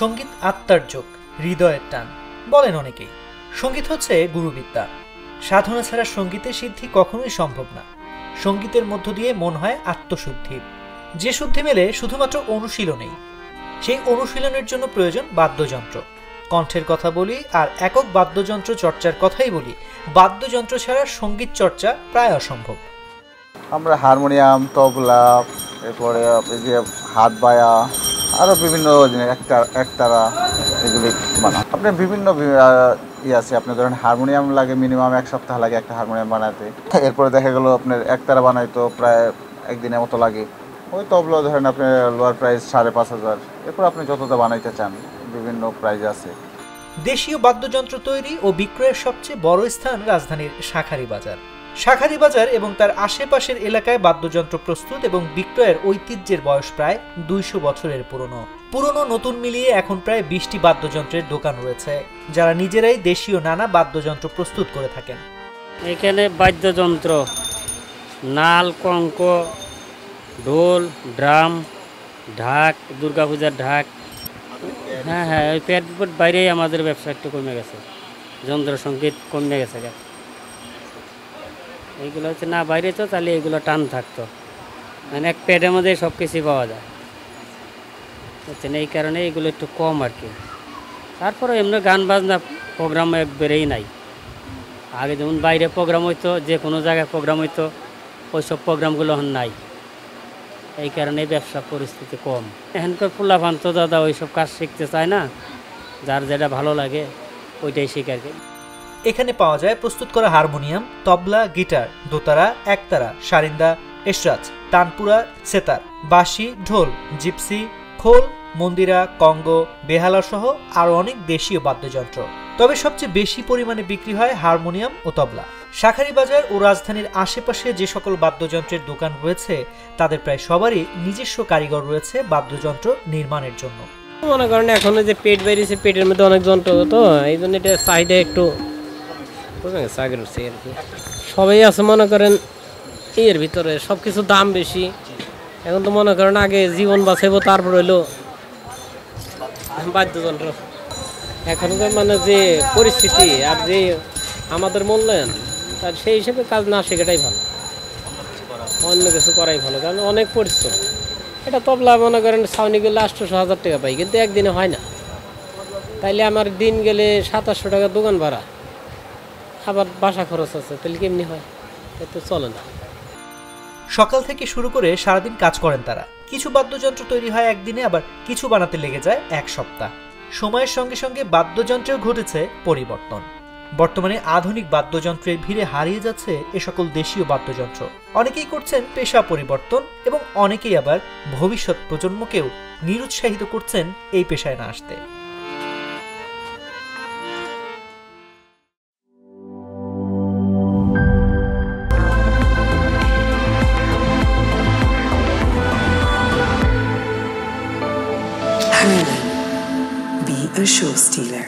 সঙ্গীত আত্মার যোগ, হৃদয়ের টান বলেন অনেকেই। সঙ্গীত হচ্ছে গুরুবিদ্যা। সাধনা ছাড়া সঙ্গীতের সিদ্ধি কখনোই সম্ভব না। সঙ্গীতের মধ্য দিয়ে মন হয় আত্মশুদ্ধি, যে শুদ্ধি মেলে শুধুমাত্র অনুশীলনেই। সেই অনুশীলনের জন্য প্রয়োজন বাদ্যযন্ত্র। কণ্ঠের কথা বলি আর একক বাদ্যযন্ত্র চর্চার কথাই বলি, বাদ্যযন্ত্র ছাড়া সঙ্গীত চর্চা প্রায় অসম্ভব। আমরা হারমোনিয়াম, তবলা, এরপরে যে হাত বায়া, আরও বিভিন্ন একতারা এগুলি বানাই। আপনার বিভিন্ন আছে, আপনি ধরেন হারমোনিয়াম লাগে মিনিমাম 1 সপ্তাহ লাগে একটা হারমোনিয়াম বানাতে। এরপরে দেখা গেলো আপনার একতারা বানাইতো প্রায় একদিনের মতো লাগে। ওই তবলা ধরেন আপনার লোয়ার প্রাইস 5,500। এরপর আপনি যতটা বানাইতে চান বিভিন্ন প্রাইস আছে। দেশীয় বাদ্যযন্ত্র তৈরি ও বিক্রয়ের সবচেয়ে বড় স্থান রাজধানীর শাঁখারীবাজার। শাঁখারীবাজার এবং তার আশেপাশের এলাকায় বাদ্যযন্ত্র প্রস্তুত এবং বিক্রয়ের ঐতিহ্যের বয়স প্রায় 200 বছরের পুরনো নতুন মিলিয়ে এখন প্রায় 20টি বাদ্যযন্ত্রের দোকান রয়েছে, যারা নিজেরাই দেশীয় নানা বাদ্যযন্ত্র প্রস্তুত করে থাকেন। এখানে বাদ্যযন্ত্র নাল, কঙ্ক, ঢোল, ড্রাম, ঢাক, দুর্গাপূজার ঢাক। হ্যাঁ, ওই পেট বাইরেই আমাদের ব্যবসা একটু কমে গেছে, যন্ত্রসঙ্গীত কমে গেছে। এইগুলো হচ্ছে না বাইরে তো, তাহলে এইগুলো টান থাকতো, মানে এক পেটের মধ্যে সব কিছুই পাওয়া যায় বুঝছেন। এই কারণে এইগুলো একটু কম আর কি। তারপরে এমনি গান বাজনা প্রোগ্রাম একবারেই নাই। আগে যেমন বাইরে প্রোগ্রাম হইতো, যে কোনো জায়গায় প্রোগ্রাম হইতো, ওই সব প্রোগ্রামগুলো এখন নাই। এই কারণে ব্যবসা পরিস্থিতি কম। এখানকার পোলাপান তো দাদা ওইসব কাজ শিখতে চায় না, যার যেটা ভালো লাগে ওইটাই শিখার। এখানে পাওয়া যায় প্রস্তুত করা হারমোনিয়াম, তবলা, গিটার, দোতারা, একতারা, সারিন্দা, এসরাজ, তানপুরা, সেতার, বাঁশি, ঢোল, জিপসি, খোল, মন্দিরা, কঙ্গো, বেহালা সহ আরও অনেক দেশীয় বাদ্যযন্ত্র। তবে সবচেয়ে বেশি পরিমাণে বিক্রি হয় হারমোনিয়াম ও তবলা। শাঁখারীবাজার ও রাজধানীর আশেপাশে যে সকল বাদ্যযন্ত্রের দোকান রয়েছে, তাদের প্রায় সবারই নিজস্ব কারিগর রয়েছে বাদ্যযন্ত্র নির্মাণের জন্য। মনে করেন এখন যে পেট বেরিয়েছে, পেটের মধ্যে অনেক যন্ত্র, তো এই জন্য এটা চাহিদা একটু সবাই আছে। মনে করেন এর ভিতরে সব কিছু দাম বেশি। এখন তো মনে করেন আগে জীবন বাঁচাইবো, তারপর হইলো বাদ্যযন্ত্র। এখনকার মানে যে পরিস্থিতি আর যে আমাদের মূল্যায়ন, তার সেই হিসেবে কাজ না শেখাটাই ভালো, অন্য কিছু করাই ভালো, কারণ অনেক পরিশ্রম। এটা তবলা মনে করেন ছাউনি গেলে 800-1000 টাকা পাই, কিন্তু একদিনে হয় না। তাইলে আমার দিন গেলে 2700 টাকা দোকান ভাড়া, আবার বাসা খরচ আছে, তাহলে কেমনি হয়? এতে চলে না। সকাল থেকে শুরু করে সারাদিন কাজ করেন তারা। কিছু বাদ্যযন্ত্র তৈরি হয় একদিনে, আবার কিছু বানাতে লেগে যায় 1 সপ্তাহ। সময়ের সঙ্গে সঙ্গে বাদ্যযন্ত্রেও ঘটেছে পরিবর্তন। বর্তমানে আধুনিক বাদ্যযন্ত্রের ভিড়ে হারিয়ে যাচ্ছে এ সকল দেশীয় বাদ্যযন্ত্র। অনেকেই করছেন পেশা পরিবর্তন এবং অনেকেই আবার ভবিষ্যৎ প্রজন্মকেও নিরুৎসাহিত করছেন এই পেশায় না আসতে। Harlan, be a show stealer.